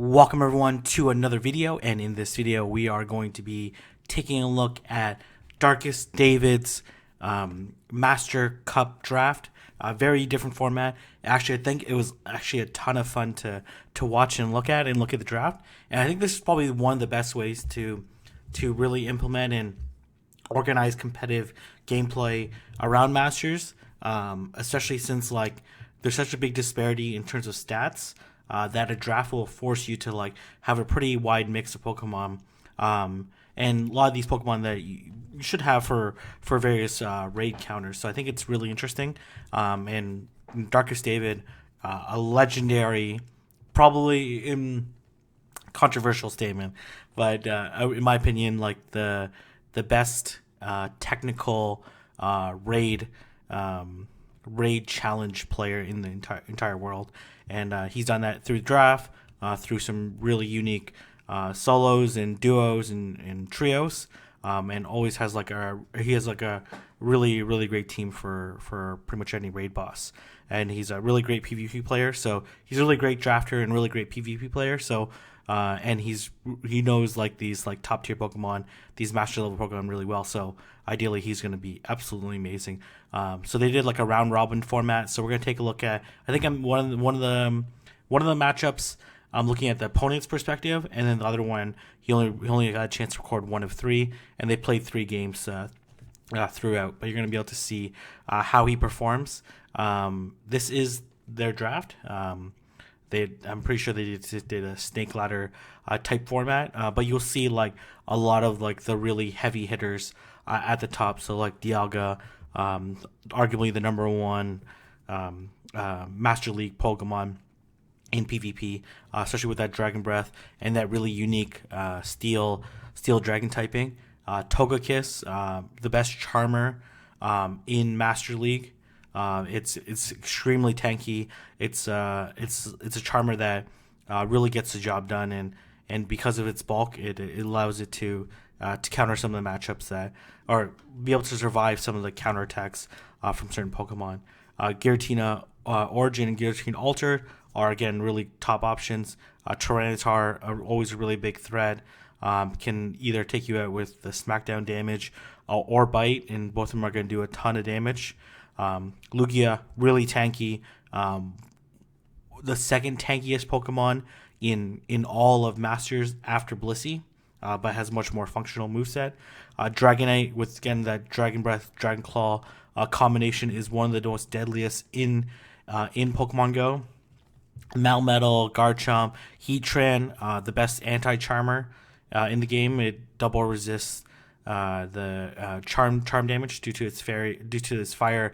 Welcome everyone to another video, and in this video we are going to be taking a look at DarkestDavid's Master Cup draft. A very different format. Actually, I think it was actually a ton of fun to watch and look at the draft. And I think this is probably one of the best ways to really implement and organize competitive gameplay around Masters, especially since there's such a big disparity in terms of stats. That a draft will force you to have a pretty wide mix of Pokemon, and a lot of these Pokemon that you should have for various raid counters. So I think it's really interesting. And DarkestDavid, a legendary, probably controversial statement, but in my opinion, the best technical raid challenge player in the entire world. And he's done that through the draft, through some really unique solos and duos and trios, and always has a really great team for pretty much any raid boss. And he's a really great PvP player, so he's a really great drafter and really great PvP player. So and he knows these top tier Pokemon, these master level Pokemon really well. So ideally, he's going to be absolutely amazing. So they did a round robin format. So we're going to take a look at. I think I'm one of the matchups. I'm looking at the opponent's perspective, and then the other one, he only got a chance to record one of three, and they played 3 games throughout. But you're going to be able to see how he performs. This is their draft. I'm pretty sure they did a snake ladder type format, but you'll see a lot of the really heavy hitters at the top. So Dialga, arguably the number 1 Master League Pokemon in PvP, especially with that Dragon Breath and that really unique Steel Dragon typing. Togekiss, the best Charmer in Master League. It's extremely tanky. It's a Charmer that really gets the job done, and because of its bulk, it allows it to counter some of the matchups or be able to survive some of the counterattacks from certain Pokemon. Giratina Origin and Giratina Altered are again really top options. Tyranitar are always a really big threat. Can either take you out with the Smackdown damage or Bite, and both of them are going to do a ton of damage. Lugia, really tanky. The second tankiest Pokemon in all of Masters after Blissey, but has much more functional moveset. Dragonite, with again that Dragon Breath, Dragon Claw combination, is one of the most deadliest in Pokemon Go. Melmetal, Garchomp, Heatran, the best anti-Charmer in the game. It double resists the charm damage due to its fire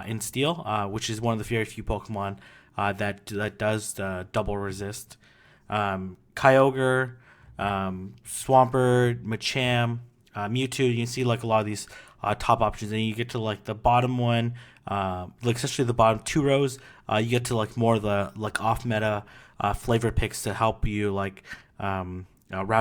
in Steel, which is one of the very few Pokemon that does double resist. Kyogre, Swampert, Machamp, Mewtwo. You can see a lot of these top options, and you get to the bottom one, especially the bottom 2 rows. You get to more of the off meta flavor picks to help you round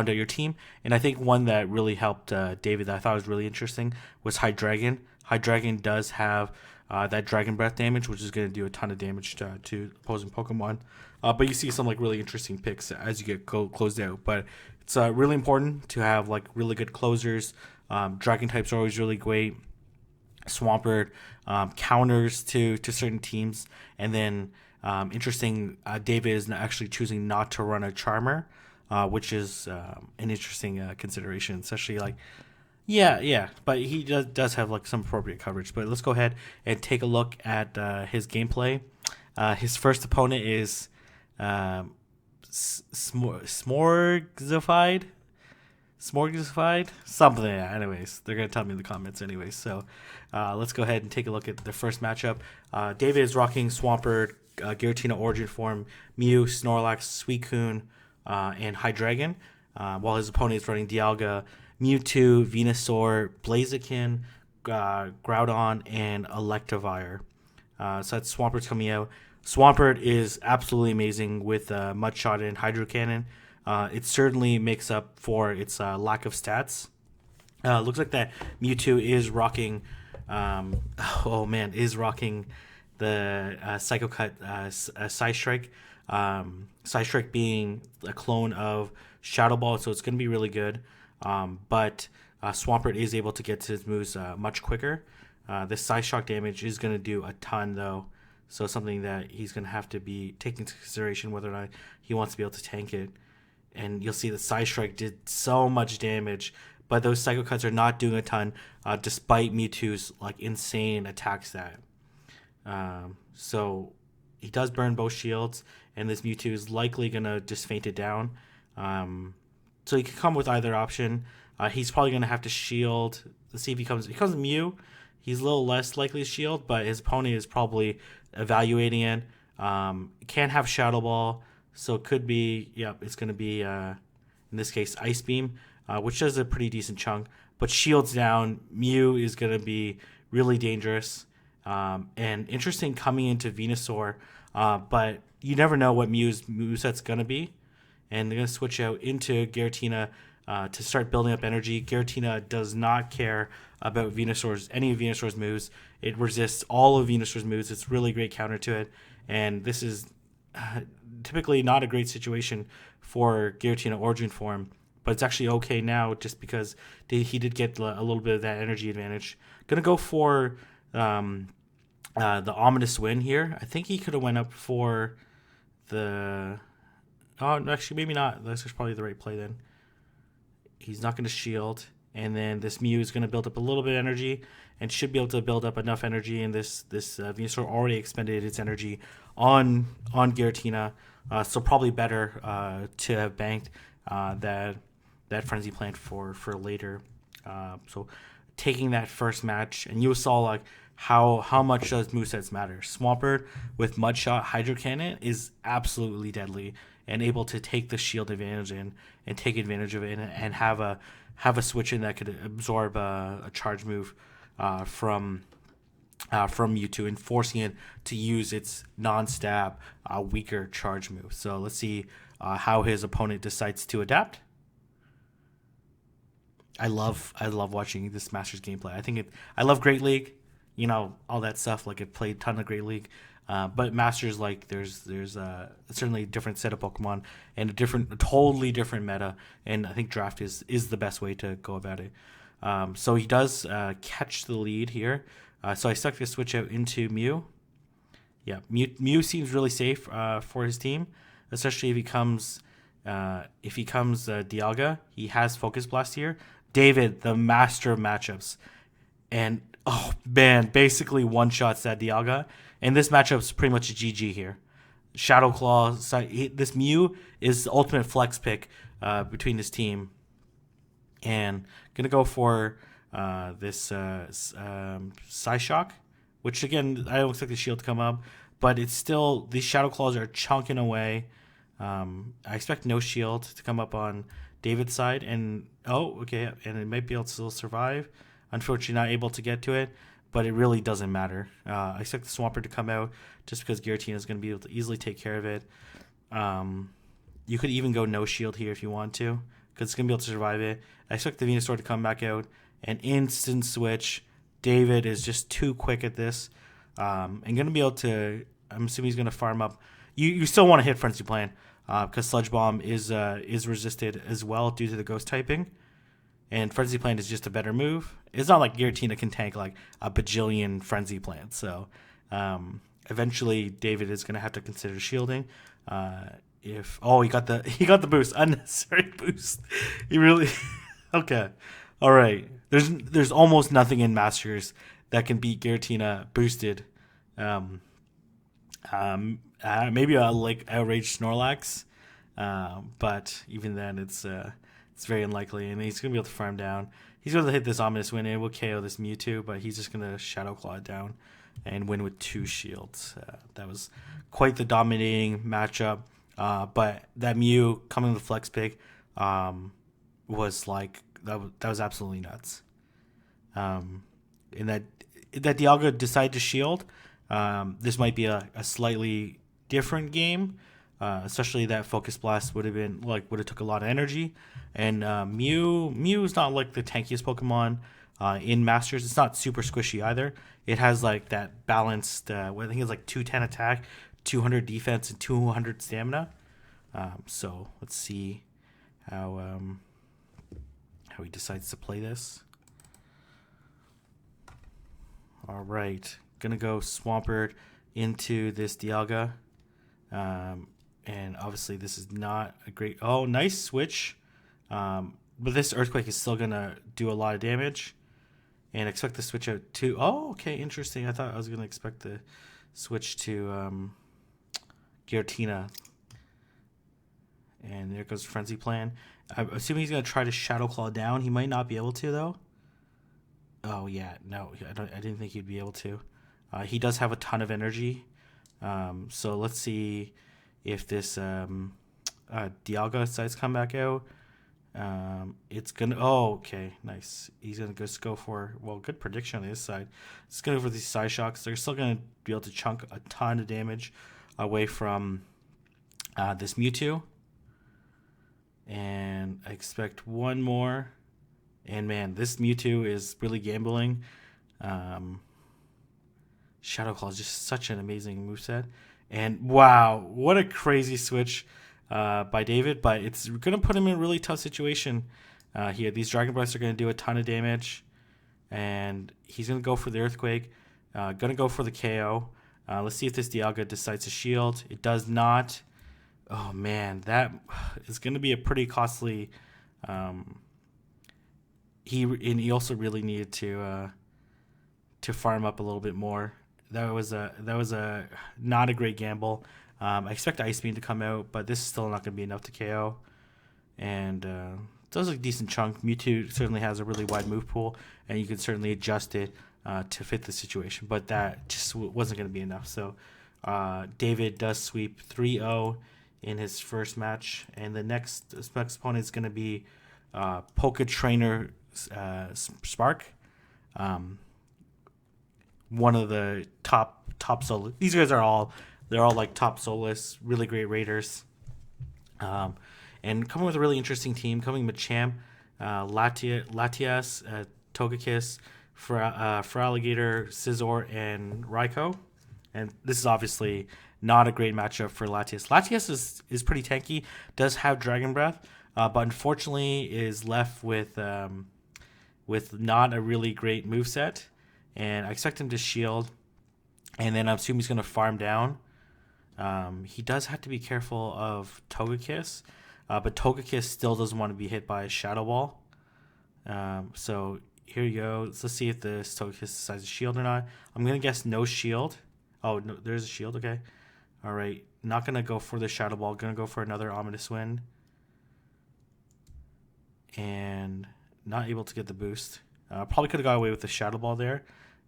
out your team. And I think one that really helped David that I thought was really interesting was Hydreigon. Hydreigon does have that Dragon Breath damage, which is going to do a ton of damage to opposing Pokemon. But you see some really interesting picks as you get closed out. But it's really important to have really good closers. Dragon types are always really great. Swampert, counters to certain teams. And then interesting, David is actually choosing not to run a Charmer, which is an interesting consideration, especially but he does have some appropriate coverage. But let's go ahead and take a look at his gameplay. His first opponent is Smorgified, something like that. Anyways, they're gonna tell me in the comments anyways. So let's go ahead and take a look at the first matchup. David is rocking Swampert, Giratina Origin form, Mew, Snorlax, Suicune, and Hydreigon, while his opponent is running Dialga, Mewtwo, Venusaur, Blaziken, Groudon, and Electivire. So that's Swampert's coming out. Swampert is absolutely amazing with Mudshot and Hydro Cannon. It certainly makes up for its lack of stats. Looks like that Mewtwo is rocking. Is rocking the Psycho Cut Side Strike. Psystrike being a clone of Shadow Ball, so it's going to be really good. But Swampert is able to get to his moves much quicker. This Psy Shock damage is going to do a ton, though. So something that he's going to have to be taking into consideration whether or not he wants to be able to tank it. And you'll see the Psystrike did so much damage, but those Psycho Cuts are not doing a ton, despite Mewtwo's like insane attack stat. So he does burn both shields, and this Mewtwo is likely going to just faint it down. So he can come with either option. He's probably going to have to shield. Let's see if he comes. If he comes Mew, he's a little less likely to shield, but his opponent is probably evaluating it. Can't have Shadow Ball, so it could be, it's going to be, in this case, Ice Beam, which does a pretty decent chunk. But shields down, Mew is going to be really dangerous. And interesting coming into Venusaur, but you never know what Mew's moveset's going to be. And they're going to switch out into Giratina to start building up energy. Giratina does not care about any of Venusaur's moves. It resists all of Venusaur's moves. It's really great counter to it. And this is typically not a great situation for Giratina Origin form, but it's actually okay now just because he did get a little bit of that energy advantage. Going to go for the Ominous Wind here. I think he could have went up for the... Oh, actually, maybe not. This is probably the right play then. He's not going to shield. And then this Mew is going to build up a little bit of energy and should be able to build up enough energy. And this Venusaur already expended its energy on Giratina. So probably better to have banked that Frenzy Plant for later. So taking that first match, and you saw like how much does movesets matter. Swampert with Mudshot Hydro Cannon is absolutely deadly and able to take the shield advantage and take advantage of it and have a switch in that could absorb a charge move from Mewtwo and forcing it to use its non-stab weaker charge move. So let's see how his opponent decides to adapt. I love watching this Masters gameplay. I love Great League, all that stuff. Like I've played a ton of Great League. But Masters, like there's certainly a different set of Pokemon and a totally different meta, and I think draft is the best way to go about it. So he does catch the lead here. So I stuck to switch out into Mew. Yeah, Mew seems really safe for his team, especially if he comes Dialga. He has Focus Blast here. David, the master of matchups, and oh man, basically one shots that Dialga. And this matchup's pretty much a GG here. Shadow Claw. This Mew is the ultimate flex pick between this team. And going to go for this Psyshock, which again, I don't expect the shield to come up. But it's still, these Shadow Claws are chunking away. I expect no shield to come up on David's side. And it might be able to still survive. Unfortunately, not able to get to it. But it really doesn't matter. I expect the Swampert to come out just because Giratina is going to be able to easily take care of it. You could even go no shield here if you want to, because it's going to be able to survive it. I expect the Venusaur to come back out and instant switch. David is just too quick at this. And going to be able to, I'm assuming he's going to farm up. You still want to hit Frenzy Plant because Sludge Bomb is resisted as well due to the Ghost typing. And Frenzy Plant is just a better move. It's not like Giratina can tank like a bajillion Frenzy Plants. So eventually David is going to have to consider shielding. He got the boost, unnecessary boost. He really okay. All right. There's almost nothing in Masters that can beat Giratina boosted. Maybe a outraged Snorlax, but even then it's very unlikely, and he's going to be able to farm down. He's going to hit this Ominous Wind, and it will KO this Mewtwo, but he's just going to Shadow Claw it down and win with 2 shields. That was quite the dominating matchup, but that Mew coming with the flex pick was like, that was absolutely nuts. In that Dialga decided to shield, this might be a slightly different game. Especially that Focus Blast would have took a lot of energy, and Mew is not like the tankiest Pokemon in Masters. It's not super squishy either. It has like that balanced. I think it's like 210 attack, 200 defense and 200 stamina. So let's see how he decides to play this. All right, gonna go Swampert into this Dialga, and obviously this is not a great. Oh, nice switch, but this Earthquake is still gonna do a lot of damage, and expect the switch out to. Oh, okay, interesting. I thought I was gonna expect the switch to Giratina, and there goes Frenzy Plan. I'm assuming he's gonna try to Shadow Claw down. He might not be able to though. Oh yeah, no, I didn't think he'd be able to. He does have a ton of energy, so let's see if this Dialga decides to come back out. It's gonna. Oh, okay, nice. He's gonna just go for good prediction on this side. It's gonna go for these side shocks. They're still gonna be able to chunk a ton of damage away from this Mewtwo, and I expect one more. And man, this Mewtwo is really gambling. Shadow Claw is just such an amazing moveset. And wow, what a crazy switch by David. But it's going to put him in a really tough situation here. These Dragon Breaths are going to do a ton of damage. And he's going to go for the Earthquake. Going to go for the KO. Let's see if this Dialga decides to shield. It does not. Oh man, that is going to be a pretty costly... He also really needed to farm up a little bit more. That was a not a great gamble. I expect Ice Beam to come out, but this is still not going to be enough to KO. And it does a decent chunk. Mewtwo certainly has a really wide move pool, and you can certainly adjust it to fit the situation. But that just wasn't going to be enough. So David does sweep 3-0 in his first match, and the next opponent is going to be Poké Trainer Spark, one of the top solo. These guys are all like top soloists, really great raiders, and coming with a really interesting team. Coming Machamp, Latias, Togekiss, Feraligatr, Scizor, and Raikou. And this is obviously not a great matchup for Latias. Latias is pretty tanky, does have Dragon Breath, but unfortunately is left with not a really great moveset. And I expect him to shield, and then I assume he's going to farm down. He does have to be careful of Togekiss, but Togekiss still doesn't want to be hit by a Shadow Ball. So here you go. Let's see if the Togekiss decides to shield or not. I'm going to guess no shield. Oh, no, there's a shield. Okay. All right. Not going to go for the Shadow Ball. Going to go for another Ominous Wind. And not able to get the boost. Probably could have got away with the Shadow Ball there,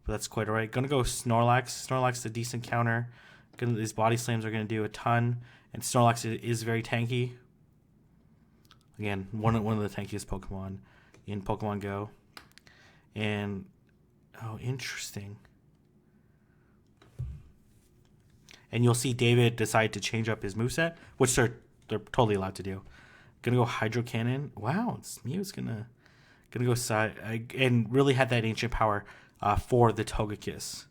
but that's quite all right. Going to go Snorlax. Snorlax is a decent counter. These body slams are going to do a ton, and Snorlax is very tanky. Again, one of the tankiest Pokemon in Pokemon Go. And oh, interesting. And you'll see David decide to change up his moveset, which they're totally allowed to do. Gonna go Hydro Cannon. Wow, Mew's gonna go side and really had that ancient power for the Togekiss.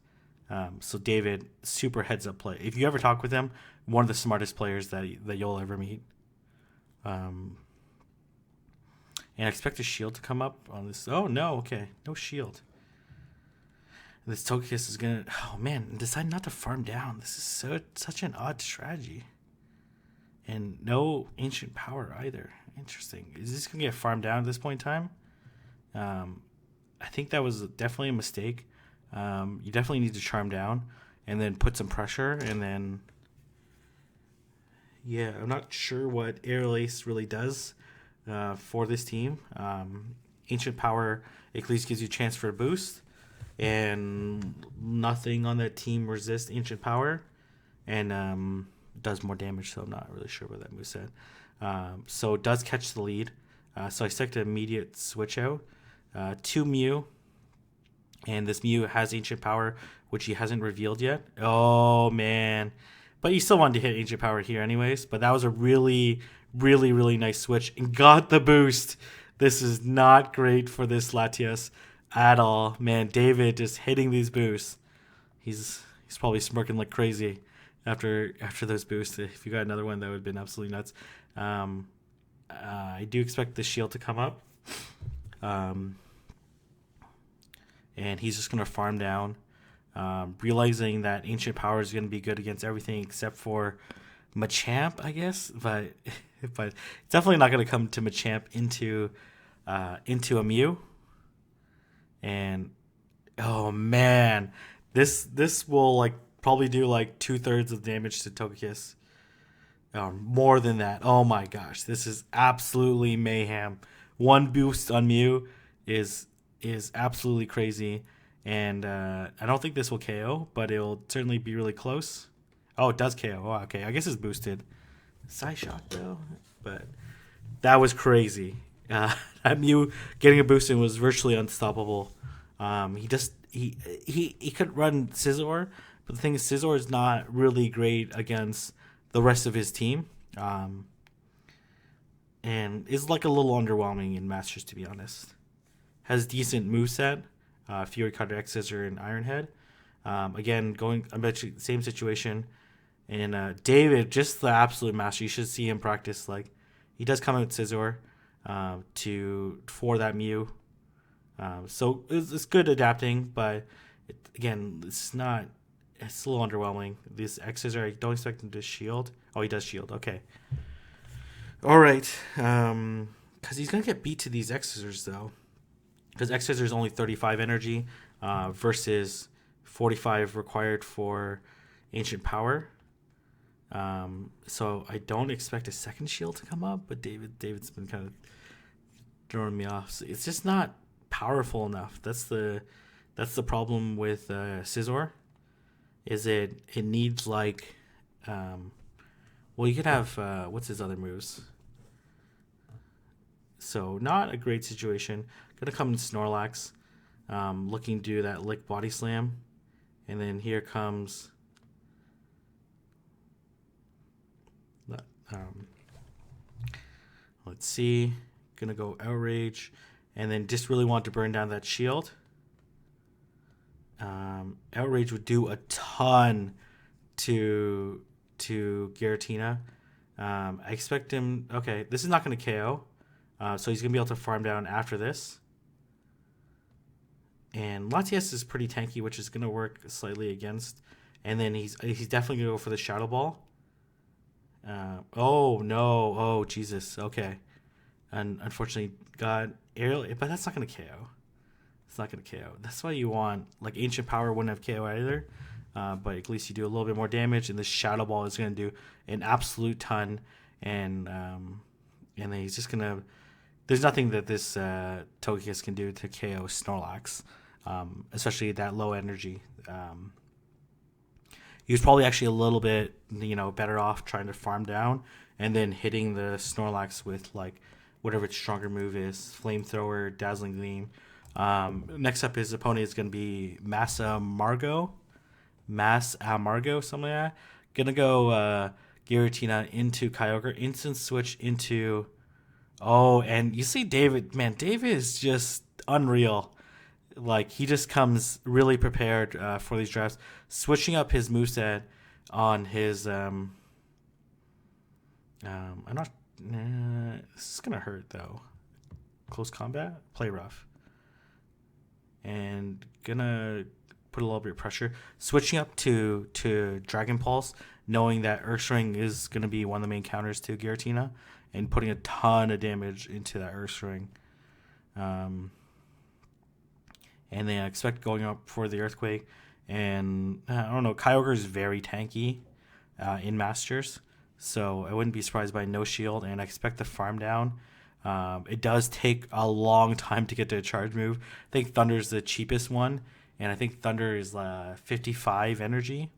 So David, super heads up play. If you ever talk with him, one of the smartest players that you'll ever meet. And I expect a shield to come up on this. Oh no, okay, no shield. This Togekiss is gonna. Oh man, decide not to farm down. This is such an odd strategy. And no ancient power either. Interesting. Is this gonna get farmed down at this point in time? I think that was definitely a mistake. You definitely need to charm down and then put some pressure, and then yeah, I'm not sure what Aerial Ace really does for this team. Ancient power at least gives you a chance for a boost, and nothing on that team resists ancient power, and does more damage. So I'm not really sure what that move said. So it does catch the lead. So I expect an immediate switch out to Mew. And this Mew has ancient power, which he hasn't revealed yet. Oh, man. But you still wanted to hit ancient power here anyways. But that was a really, really, really nice switch. And got the boost. This is not great for this Latias at all. Man, David just hitting these boosts. He's probably smirking like crazy. after those boosts. If you got another one, that would have been absolutely nuts. I do expect the shield to come up. And he's just going to farm down, realizing that Ancient Power is going to be good against everything except for Machamp, I guess. But it's definitely not going to come to Machamp into a Mew. And oh man, this will like probably do like 2/3 of the damage to Togekiss. More than that. Oh my gosh, this is absolutely mayhem. One boost on Mew is absolutely crazy, and I don't think this will KO, but it'll certainly be really close. Oh, it does KO. Oh, okay, I guess it's boosted. Psyshock though, but that was crazy. That Mew getting a boost in was virtually unstoppable. He could run Scizor, but the thing is, Scizor is not really great against the rest of his team, and is like a little underwhelming in Masters, to be honest. Has decent moveset, Fury Cutter, X Scissor, and Iron Head. Again, I bet you same situation. And David, just the absolute master. You should see him practice. Like he does come out with Scizor for that Mew. So it's good adapting, but again, it's not. It's a little underwhelming. This X Scissor, I don't expect him to shield. Oh, he does shield. Okay. All right. Because he's gonna get beat to these X Scissors though. Because X Scissor is only 35 energy versus 45 required for Ancient Power. So I don't expect a second shield to come up, but David's been kind of throwing me off. So it's just not powerful enough. That's the problem with Scizor. Is it needs like well, you could have what's his other moves? So not a great situation. Gonna come in Snorlax, looking to do that Lick Body Slam, and then here comes let's see, gonna go Outrage, and then just really want to burn down that shield. Outrage would do a ton to Giratina. I expect him. Okay, this is not going to KO, so he's going to be able to farm down after this. And Latias is pretty tanky, which is going to work slightly against. And then he's definitely going to go for the Shadow Ball. Oh no! Oh Jesus! Okay, and unfortunately got aerial, but that's not going to KO. It's not going to KO. That's why you want, like, Ancient Power wouldn't have KO either, but at least you do a little bit more damage, and this Shadow Ball is going to do an absolute ton, and then he's just going to... There's nothing that this Togekiss can do to KO Snorlax, especially that low energy. He was probably actually a little bit, better off trying to farm down, and then hitting the Snorlax with, like, whatever its stronger move is, Flamethrower, Dazzling Gleam. Next up, his opponent is going to be Margo, something like that. Gonna go Giratina into Kyogre, instant switch into... Oh, and you see David, man, David is just unreal. Like, he just comes really prepared for these drafts, switching up his moveset on his... I'm not... this is going to hurt, though. Close combat? Play rough. And gonna put a little bit of pressure, switching up to Dragon Pulse, knowing that Ursaring is gonna be one of the main counters to Giratina, and putting a ton of damage into that Ursaring. And then I expect going up for the Earthquake, and I don't know, Kyogre is very tanky in Masters, so I wouldn't be surprised by no shield, and I expect the farm down. It does take a long time to get to a charge move. I think Thunder's the cheapest one, and I think Thunder is 55 energy.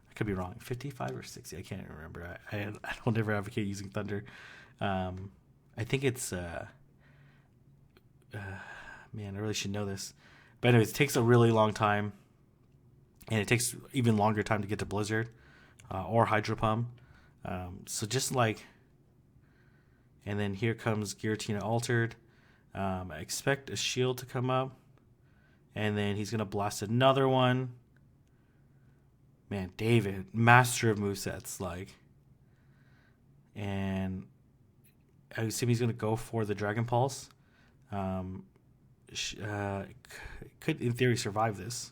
I could be wrong, 55 or 60. I can't even remember. I don't ever advocate using Thunder. I think it's man, I really should know this. But anyways, it takes a really long time, and it takes even longer time to get to Blizzard or Hydro Pump. So just like... And then here comes Giratina Altered. I expect a shield to come up. And then he's going to blast another one. Man, David, master of movesets, like. And I assume he's going to go for the Dragon Pulse. Could, in theory, survive this.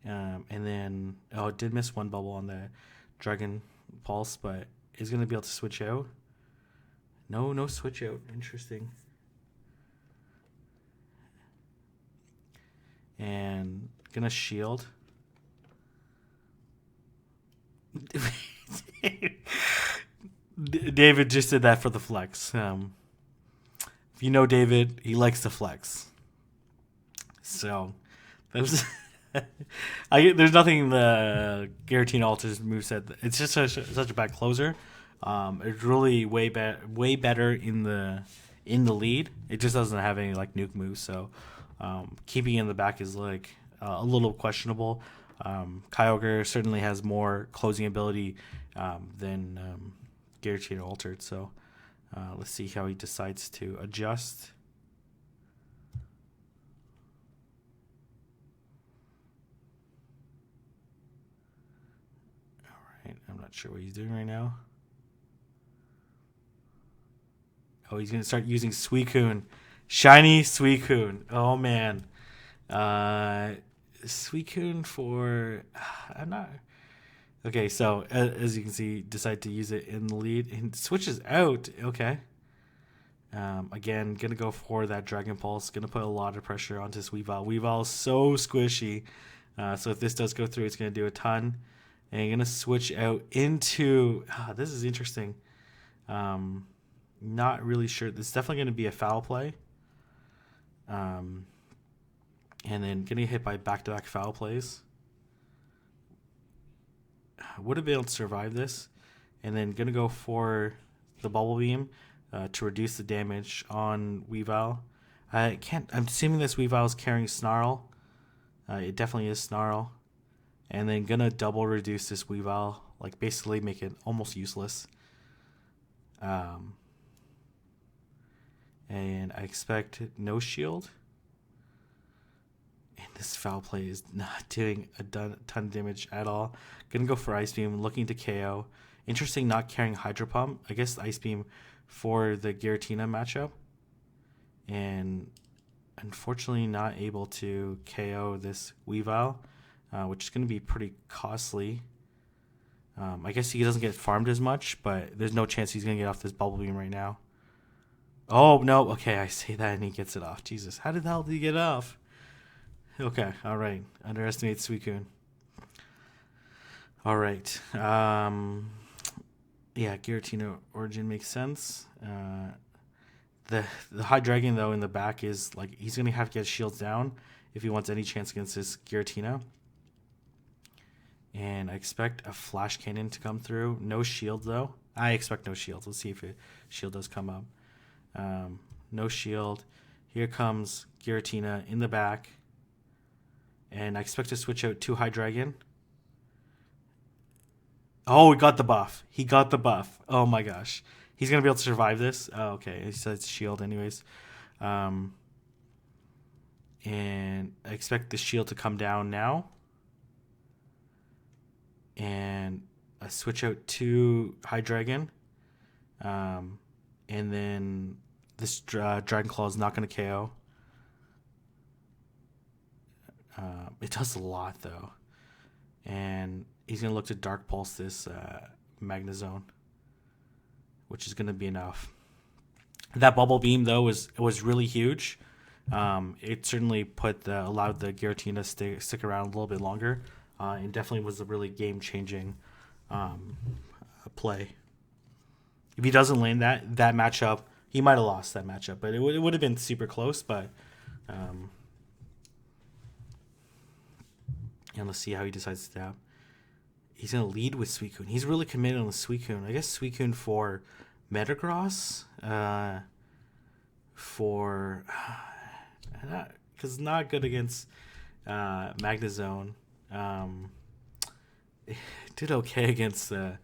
And then, it did miss one bubble on the Dragon Pulse, but is going to be able to switch out. No switch out. Interesting. And going to shield. David just did that for the flex. If you know David, he likes to flex. So, that was... there's nothing in the Giratina Altars moveset. It's just such a bad closer. It's really way better in the lead. It just doesn't have any like nuke moves, so keeping it in the back is like a little questionable. Kyogre certainly has more closing ability than Giratina Altered, so let's see how he decides to adjust. I'm not sure what he's doing right now. Oh, he's going to start using Suicune. Shiny Suicune. Oh, man. Suicune for... I'm not... Okay, so as you can see, decide to use it in the lead. And switches out. Okay. Again, going to go for that Dragon Pulse. Going to put a lot of pressure onto this Weavile. Weavile is so squishy. So if this does go through, it's going to do a ton. And you're going to switch out into... this is interesting. Not really sure. This is definitely going to be a foul play. And then getting hit by back-to-back foul plays. Would have been able to survive this. And then going to go for the Bubble Beam to reduce the damage on Weavile. I'm assuming this Weavile is carrying Snarl. It definitely is Snarl. And then gonna double reduce this Weavile, like basically make it almost useless. And I expect no shield. And this foul play is not doing a ton of damage at all. Gonna go for Ice Beam, looking to KO. Interesting, not carrying Hydro Pump. I guess Ice Beam for the Giratina matchup. And unfortunately not able to KO this Weavile. Which is going to be pretty costly. I guess he doesn't get farmed as much, but there's no chance he's going to get off this Bubble Beam right now. Oh, no. Okay, I say that and he gets it off. Jesus, how the hell did he get off? Okay, all right. Underestimate Suicune. All right. Yeah, Giratina Origin makes sense. The High Dragon, though, in the back is like he's going to have to get shields down if he wants any chance against this Giratina. And I expect a Flash Cannon to come through. No shield, though. I expect no shield. Let's see if a shield does come up. No shield. Here comes Giratina in the back. And I expect to switch out to High Dragon. Oh, he got the buff. He got the buff. Oh, my gosh. He's going to be able to survive this. Oh, okay. He says shield anyways. And I expect the shield to come down now. And I switch out to High Dragon. And then this Dragon Claw is not going to KO. It does a lot, though. And he's going to look to Dark Pulse this Magnezone, which is going to be enough. That Bubble Beam, though, was really huge. It certainly allowed the Giratina stick around a little bit longer. And definitely was a really game-changing play. If he doesn't land that matchup, he might have lost that matchup. But it would have been super close. But and let's see how he decides to tap. He's going to lead with Suicune. He's really committed on the Suicune. I guess Suicune for Metagross. Because not good against Magnezone. Did okay against the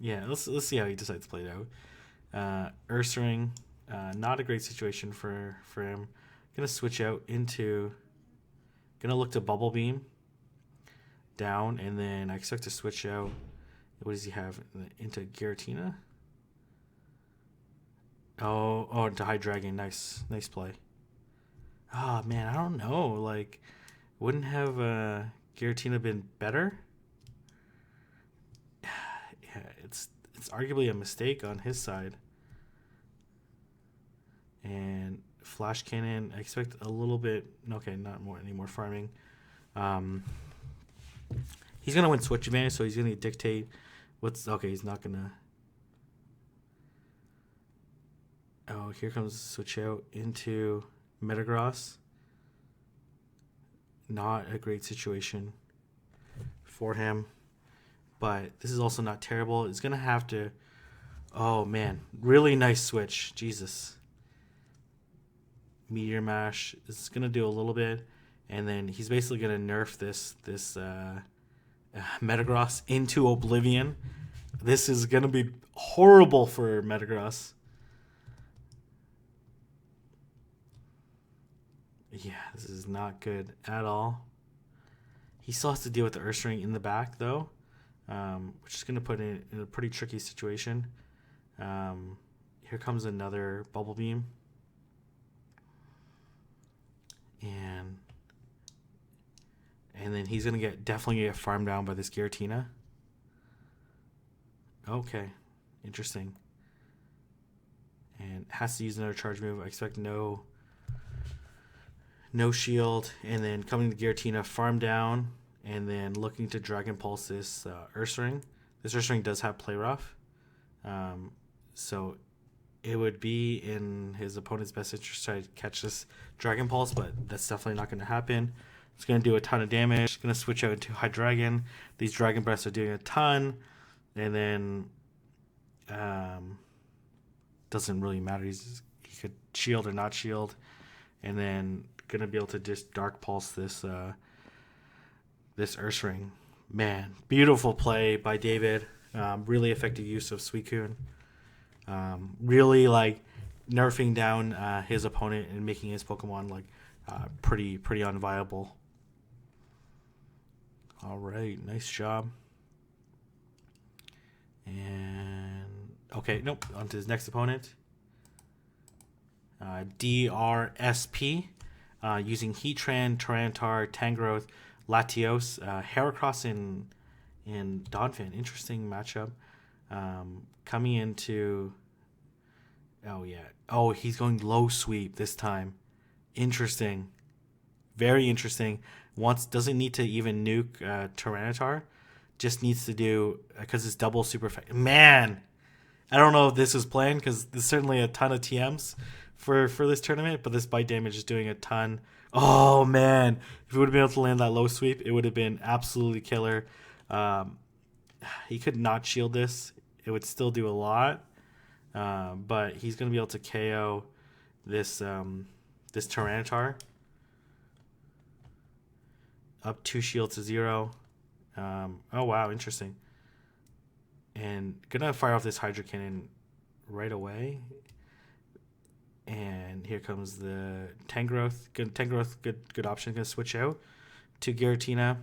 let's see how he decides to play it out. Ursaring, not a great situation for him. Gonna switch out into Gonna look to Bubble Beam down, and then I expect to switch out. What does he have? Into Giratina? Oh, into High Dragon. Nice play. Ah, man, I don't know. Like, wouldn't have Giratina been better? Yeah, it's arguably a mistake on his side. And Flash Cannon, I expect a little bit. Okay, not any more farming. He's gonna win Switch advantage, so he's gonna dictate what's okay. He's not gonna. Oh, here comes Switch out into Metagross. Not a great situation for him, but this is also not terrible. It's gonna have to. Oh man, really nice switch. Jesus. Meteor Mash is gonna do a little bit, and then he's basically gonna nerf this Metagross into Oblivion. This is gonna be horrible for Metagross. Yeah, this is not good at all. He still has to deal with the Ursaring in the back though, which is gonna put it in a pretty tricky situation. Here comes another Bubble Beam. And then he's gonna definitely get farmed down by this Giratina. Okay, interesting. And has to use another charge move. I expect no shield. And then coming to Giratina, farm down, and then looking to Dragon Pulse this Ursaring. This Ursaring does have Play Rough, so it would be in his opponent's best interest to catch this Dragon Pulse, but that's definitely not going to happen. It's going to do a ton of damage. It's going to switch out into High Dragon. These Dragon Breaths are doing a ton, and then doesn't really matter. He could shield or not shield, and then going to be able to just Dark Pulse this Ursaring. Man, beautiful play by David. Really effective use of Suicune. Really like nerfing down his opponent and making his Pokemon like pretty unviable. All right, nice job. And okay, nope. On to his next opponent. DRSP, using Heatran, Tyranitar, Tangrowth, Latios, Heracross, and Donphan. Interesting matchup. Coming into. Oh yeah. Oh, he's going low sweep this time. Interesting. Very interesting. Doesn't need to even nuke Tyranitar. Just needs to do because it's double super effective. Man, I don't know if this was planned because there's certainly a ton of TMs for this tournament, but this bite damage is doing a ton. Oh man, if he would have been able to land that low sweep, it would have been absolutely killer. He could not shield this. It would still do a lot, but he's going to be able to KO this Tyranitar. Up 2 shield to 0. Oh wow, interesting. And gonna fire off this Hydro Cannon right away. And here comes the Tangrowth. Good option. Gonna switch out to Giratina.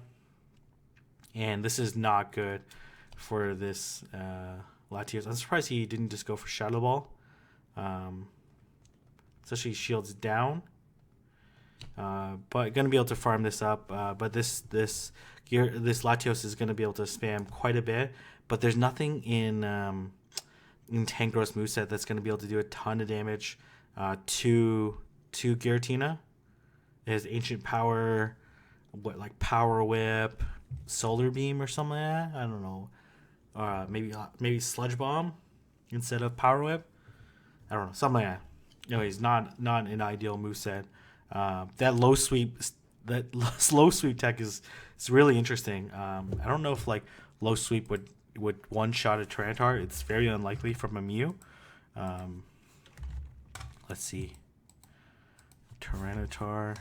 And this is not good for this Latios. I'm surprised he didn't just go for Shadow Ball. Especially shields down. But gonna be able to farm this up. But this Latios is gonna be able to spam quite a bit. But there's nothing in Tangrowth's moveset that's gonna be able to do a ton of damage to Giratina. It has Ancient Power, like Power Whip, Solar Beam or something like that. I don't know. Maybe Sludge Bomb instead of Power Whip. I don't know, something like that. Anyways, not an ideal moveset. That slow sweep tech is really interesting. I don't know if like low sweep would one shot a Tyranitar. It's very unlikely from a Mew. Let's see. Tyranitar.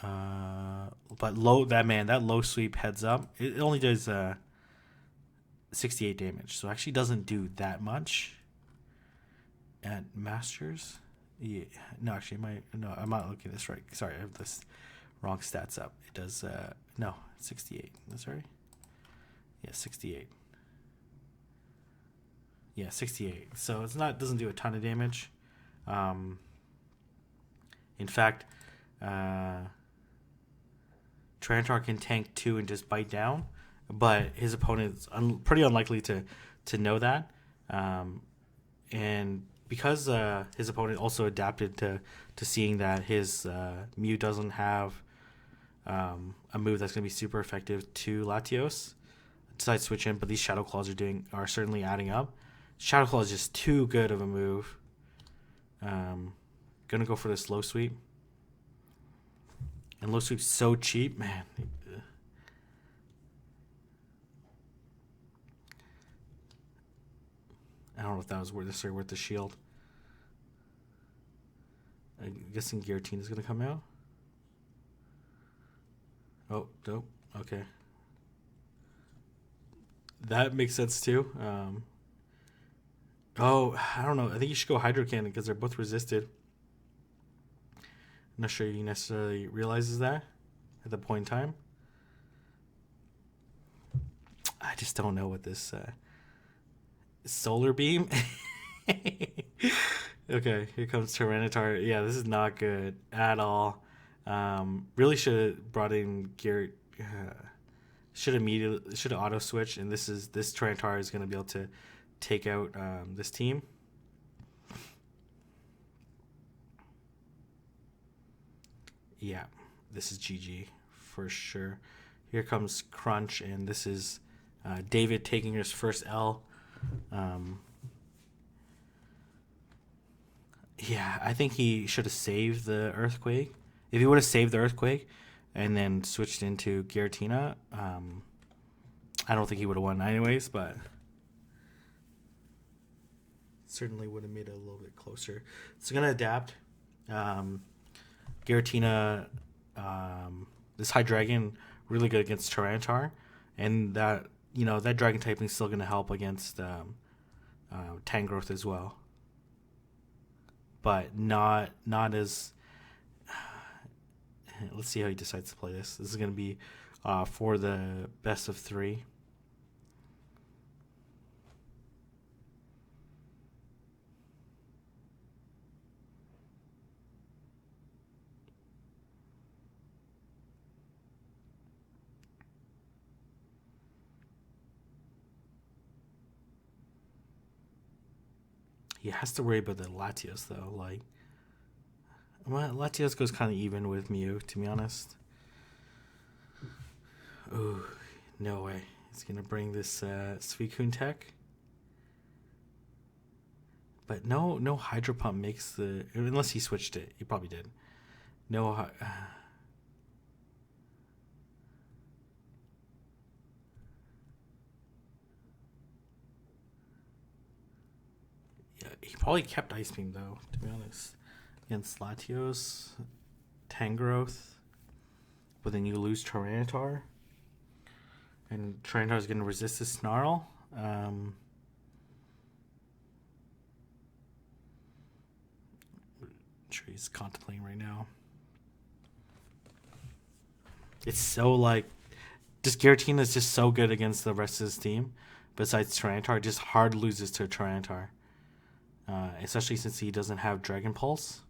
But that low sweep heads up. It only does 68 damage, so it actually doesn't do that much. At Masters, yeah, no, actually, I'm not looking at this right. Sorry, I have this Wrong stats up. It does, no, 68. That's right. Yeah, 68. Yeah, 68. So it's not, doesn't do a ton of damage. In fact, Tyranitar can tank 2 and just bite down, but his opponent's pretty unlikely to know that. And because his opponent also adapted to seeing that his Mew doesn't have a move that's going to be super effective to Latios, decide to switch in, but these Shadow Claws are certainly adding up. Shadow Claw is just too good of a move. Gonna go for this low sweep. And low sweep's so cheap, man. I don't know if that was necessarily worth the shield. I'm guessing Giratina is gonna come out. Oh, nope. Okay. That makes sense too. Oh, I don't know. I think you should go Hydro Cannon because they're both resisted. I'm not sure he necessarily realizes that at the point in time. I just don't know what this Solar Beam. Okay, here comes Tyranitar. Yeah, this is not good at all. Really should have brought in Garrett. Should have auto switched, and this Tyranitar is going to be able to take out this team. Yeah, this is GG for sure. Here comes Crunch, and this is David taking his first L. Yeah, I think he should have saved the Earthquake. If he would have saved the Earthquake and then switched into Giratina, I don't think he would have won anyways, but certainly would have made it a little bit closer. It's going to adapt. Giratina, this Hydreigon, really good against Tyranitar, and that Dragon typing is still going to help against Tangrowth as well, but not as. Let's see how he decides to play this. This is going to be for the best of 3. He has to worry about the Latios though. Latios goes kind of even with Mew, to be honest. Ooh, no way. He's gonna bring this Suicune tech. But no Hydro Pump makes the, unless he switched it. He probably did. No. He probably kept Ice Beam though, to be honest. Against Latios, Tangrowth, but then you lose Tyranitar, and Tyranitar is going to resist the Snarl. Sure he's contemplating right now. It's so just Giratina is just so good against the rest of his team. Besides Tyranitar, just hard loses to Tyranitar. Especially since he doesn't have Dragon Pulse.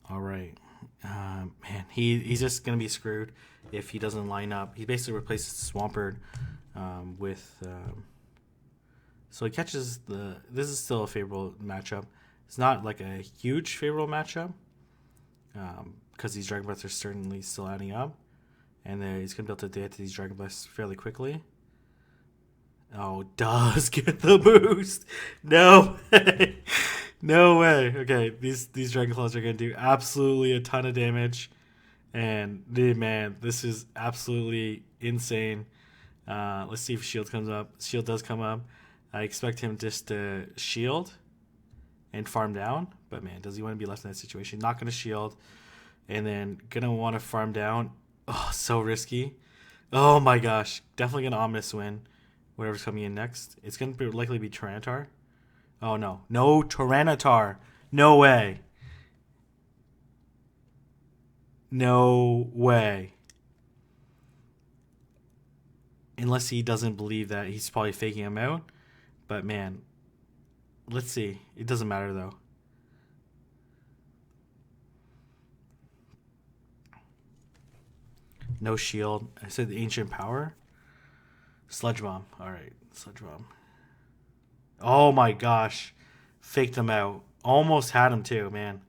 All right. Man, he's just going to be screwed if he doesn't line up. He basically replaces Swampert with... so he catches the... This is still a favorable matchup. It's not like a huge favorable matchup because these Dragon Breaths are certainly still adding up. And he's going to be able to get to these Dragon Breaths fairly quickly. Oh, does get the boost. No way. No way. Okay, these Dragon Claws are going to do absolutely a ton of damage. And, man, this is absolutely insane. Let's see if Shield comes up. Shield does come up. I expect him just to shield and farm down. But man, does he want to be left in that situation? Not going to shield. And then going to want to farm down. Oh, so risky. Oh my gosh. Definitely going to Omnis win. Whatever's coming in next. It's going to likely be Tyranitar. Oh no. No Tyranitar. No way. No way. Unless he doesn't believe that, he's probably faking him out. But man, let's see. It doesn't matter though. No shield. I said the ancient power. Sludge bomb. All right, sludge bomb. Oh my gosh, faked him out. Almost had him too, man.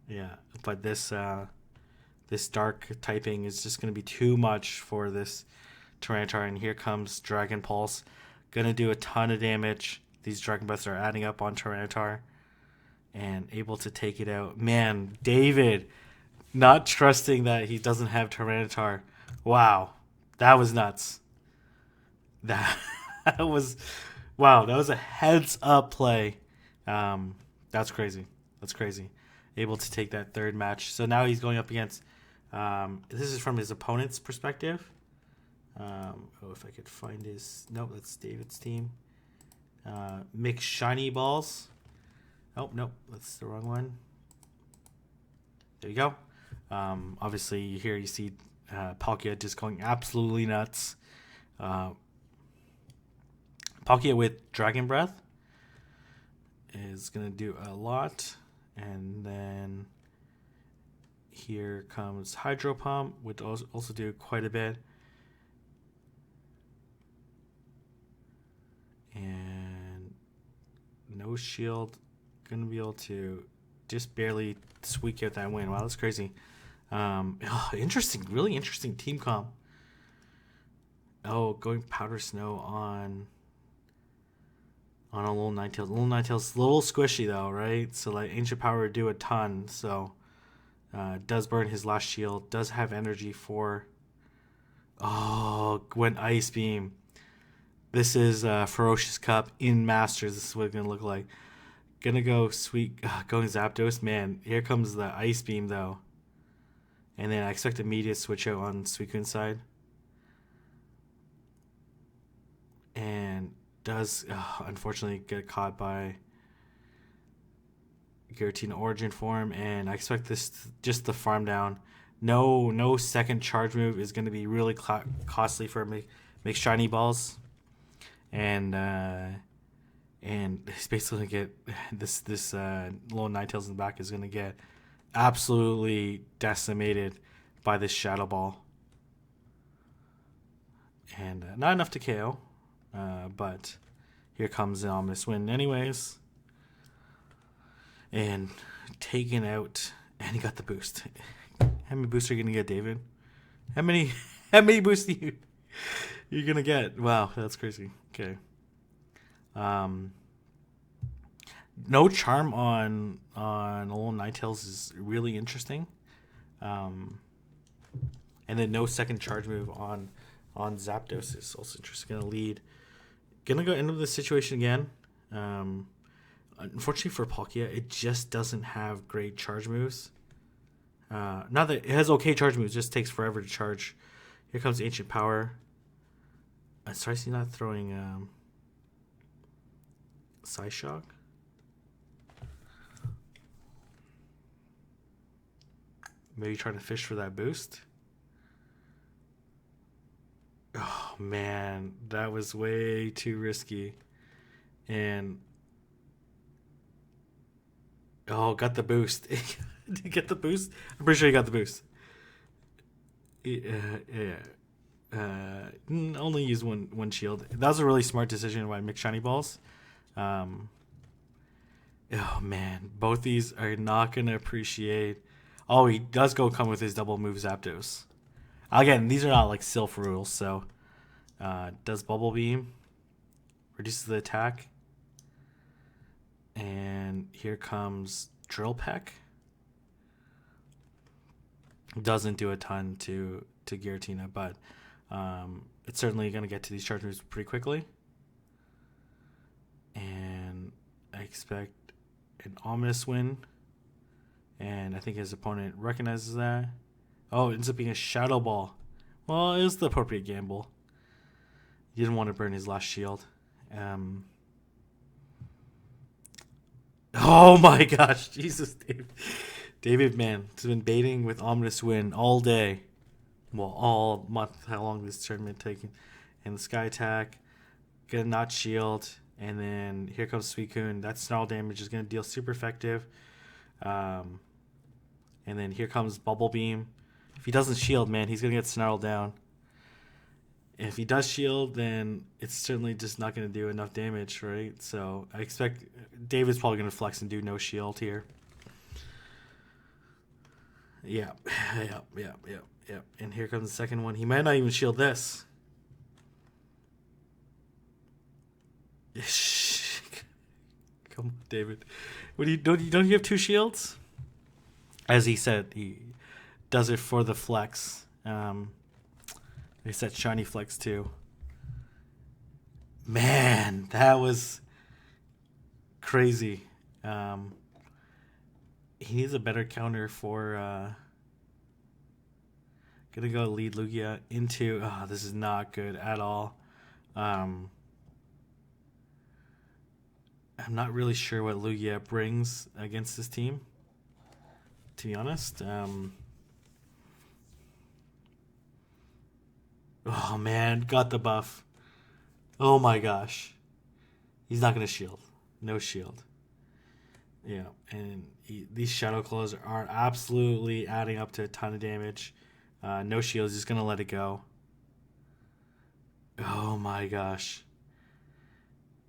Yeah, but this dark typing is just gonna be too much for this Tyranitar, and here comes Dragon Pulse. Gonna do a ton of damage. These Dragon Breaths are adding up on Tyranitar. And able to take it out. Man, David, not trusting that he doesn't have Tyranitar. Wow. That was nuts. That was... Wow, that was a heads-up play. That's crazy. That's crazy. Able to take that third match. So now he's going up against... this is from his opponent's perspective. If I could find his... Nope, that's David's team. Mix Shiny Balls. Oh, nope, that's the wrong one. There you go. Obviously, here you see Palkia just going absolutely nuts. Palkia with Dragon Breath is going to do a lot. And then here comes Hydro Pump, which also do quite a bit. And no shield. Going to be able to just barely squeak out that win. Wow, that's crazy. Interesting, really interesting team comp. Oh, going Powder Snow on a little Ninetales. Little Ninetales, a little squishy though, right? So like Ancient Power would do a ton. So does burn his last shield. Does have energy for. Oh, went Ice Beam. This is Ferocious Cup in Masters. This is what it's gonna look like. Gonna go going Zapdos. Man, here comes the Ice Beam though. And then I expect immediate switch out on Suicune's side. And does unfortunately get caught by Giratina Origin form. And I expect this just the farm down. No second charge move is gonna be really costly for make shiny balls. And he's basically going to get this little Ninetales in the back is going to get absolutely decimated by this Shadow Ball. And not enough to KO, but here comes the Ominous Win anyways. And taken out, and he got the boost. How many boosts are you going to get, David? How many boosts you're going to get? Wow, that's crazy. Okay. No charm on Alolan Ninetales is really interesting. And then no second charge move on Zapdos is also interesting. Gonna lead. Gonna go into the situation again. Unfortunately for Palkia, it just doesn't have great charge moves. Not that it has okay charge moves, it just takes forever to charge. Here comes Ancient Power. Sorry, he's not throwing Psyshock. Maybe trying to fish for that boost. Oh man, that was way too risky. And got the boost. Did you get the boost? I'm pretty sure you got the boost. Yeah. Only use one shield. That was a really smart decision by Mix Shiny Balls. Oh man, both these are not gonna appreciate. Oh, he does come with his double move Zapdos. Again, these are not like Sylph rules, so does Bubble Beam, reduces the attack, and here comes Drill Peck. Doesn't do a ton to Giratina, but it's certainly going to get to these charge moves pretty quickly. And I expect an ominous win. And I think his opponent recognizes that. Oh, it ends up being a Shadow Ball. Well, it was the appropriate gamble. He didn't want to burn his last shield. Oh my gosh, Jesus, David. David, man, has been baiting with ominous win all day. Well, all month, how long this tournament taking. And the Sky Attack, get a Notch Shield, and then here comes Suicune. That snarl damage is going to deal super effective. And then here comes Bubble Beam. If he doesn't shield, man, he's going to get snarled down. If he does shield, then it's certainly just not going to do enough damage, right? So I expect David's probably going to flex and do no shield here. Yeah. And here comes the second one. He might not even shield this. Come on, David. Don't you have 2 shields? As he said, he does it for the flex. He said shiny flex too. Man, that was crazy. He needs a better counter for gonna go lead Lugia into this is not good at all. I'm not really sure what Lugia brings against this team, to be honest. Oh man, got the buff. Oh my gosh. He's not gonna shield. No shield. Yeah, and these Shadow Claws are absolutely adding up to a ton of damage. No shields, just gonna let it go. Oh my gosh.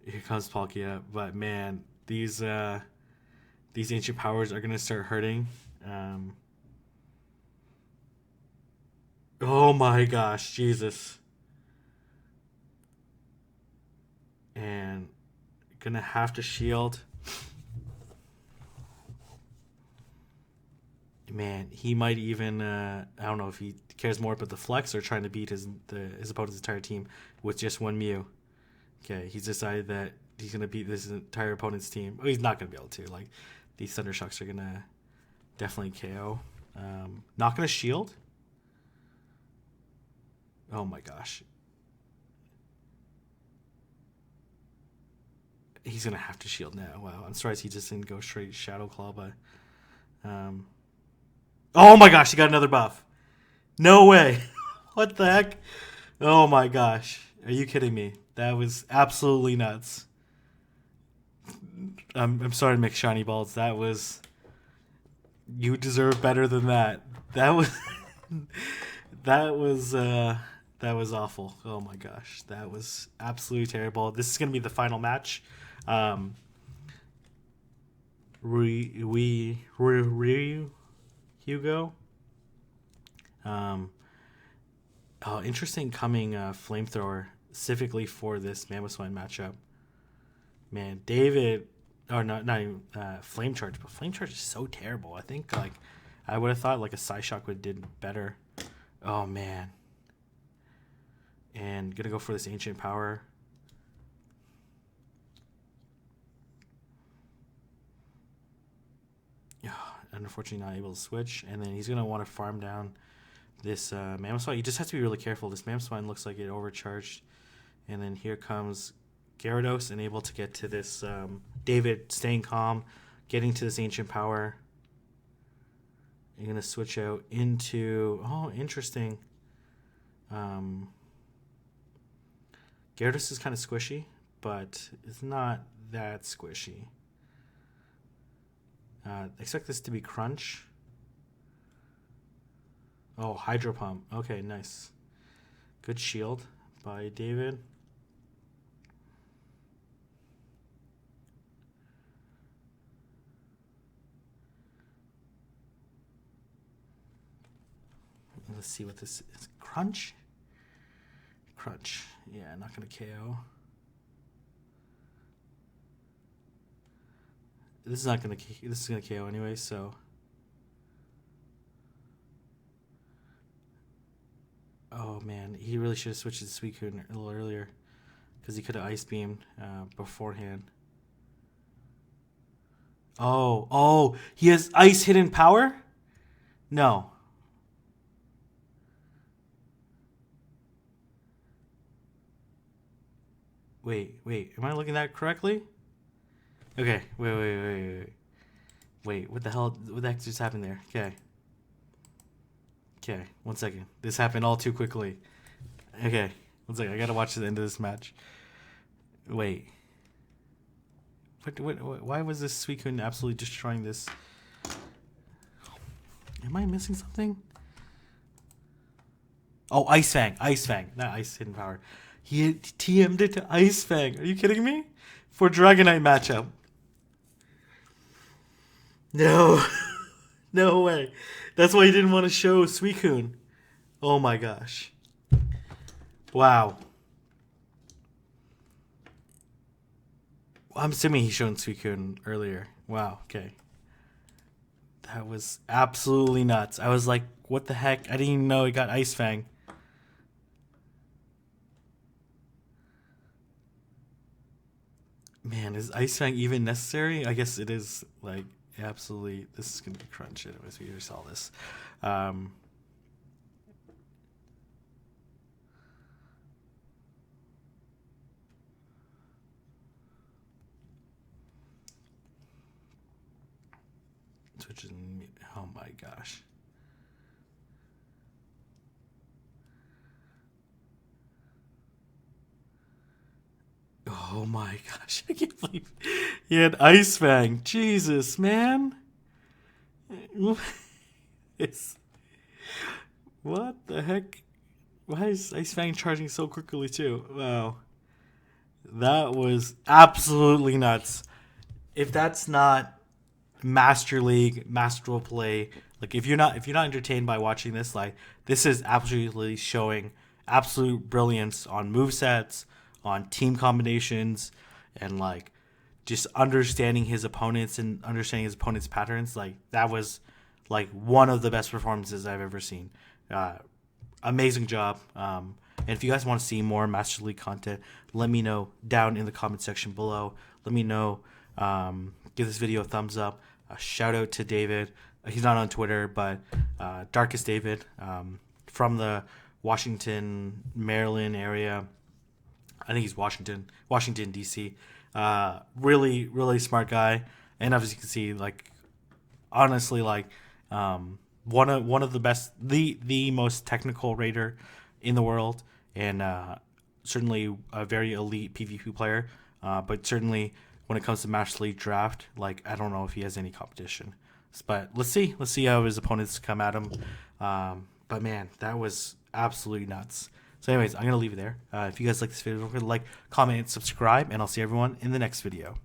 Here comes Palkia, but man, these ancient powers are gonna start hurting. Oh my gosh, Jesus. And gonna have to shield. Man, he might even I don't know if he cares more about the flex or trying to beat his opponent's entire team with just one Mew. Okay, he's decided that he's gonna beat this entire opponent's team. Oh, he's not gonna be able to. Like, these Thunder Shocks are gonna definitely KO. Not gonna shield. Oh my gosh. He's gonna have to shield now. Wow, I'm surprised he just didn't go straight Shadow Claw, but oh my gosh, he got another buff. No way. What the heck? Oh my gosh. Are you kidding me? That was absolutely nuts. I'm sorry to make shiny balls. That was, you deserve better than that. That was that was awful. Oh my gosh. That was absolutely terrible. This is going to be the final match. Hugo. Interesting coming flamethrower specifically for this Mamoswine matchup. Man, David, or not even flame charge, but flame charge is so terrible. I think I would have thought like a Psyshock would have did better. Oh man. And gonna go for this ancient power. Unfortunately not able to switch, and then he's going to want to farm down this Mamoswine. You just have to be really careful. This Mamoswine looks like it overcharged, and then here comes Gyarados and able to get to this David staying calm, getting to this ancient power. You're going to switch out into, interesting. Gyarados is kind of squishy, but it's not that squishy. Expect this to be Crunch. Oh, Hydro Pump. Okay, nice. Good shield by David. Let's see what this is. Crunch? Crunch. Yeah, not going to KO. This is not going to. This is going to KO anyway, so. Oh man, he really should have switched to Suicune a little earlier because he could have ice beamed beforehand. Oh, he has ice hidden power? No. Wait. Am I looking at that correctly? Okay. Wait. What the hell? What the heck just happened there? Okay. 1 second. This happened all too quickly. Okay. 1 second. I gotta watch the end of this match. Wait. Why was this Suicune absolutely destroying this? Am I missing something? Oh, Ice Fang. Not Ice Hidden Power. He TM'd it to Ice Fang. Are you kidding me? For Dragonite matchup. No. No way. That's why he didn't want to show Suicune. Oh my gosh. Wow. I'm assuming he showed Suicune earlier. Wow, okay. That was absolutely nuts. I was like, what the heck? I didn't even know he got Ice Fang. Man, is Ice Fang even necessary? I guess it is, like, absolutely. This is going to be crunch anyways. We just saw this. Um, oh my gosh. Oh my gosh. I can't believe he had Ice Fang. Jesus, man. It's, what the heck? Why is Ice Fang charging so quickly too? Wow. That was absolutely nuts. If that's not Master League, masterful play, like if you're not entertained by watching this, like this is absolutely showing absolute brilliance on movesets, on team combinations, and like just understanding his opponents and understanding his opponents' patterns. Like that was like one of the best performances I've ever seen. Amazing job. And if you guys want to see more Master League content, let me know down in the comment section below. Let me know. Give this video a thumbs up. A shout out to David. He's not on Twitter, but DarkestDavid from the Washington, Maryland area. I think he's Washington D.C. Really smart guy, and as you can see, like honestly, like one of the best, the most technical raider in the world, and certainly a very elite PvP player. But certainly when it comes to Master League draft, like I don't know if he has any competition. But let's see how his opponents come at him. But man, that was absolutely nuts. So anyways, I'm going to leave it there. If you guys like this video, don't forget to like, comment, and subscribe, and I'll see everyone in the next video.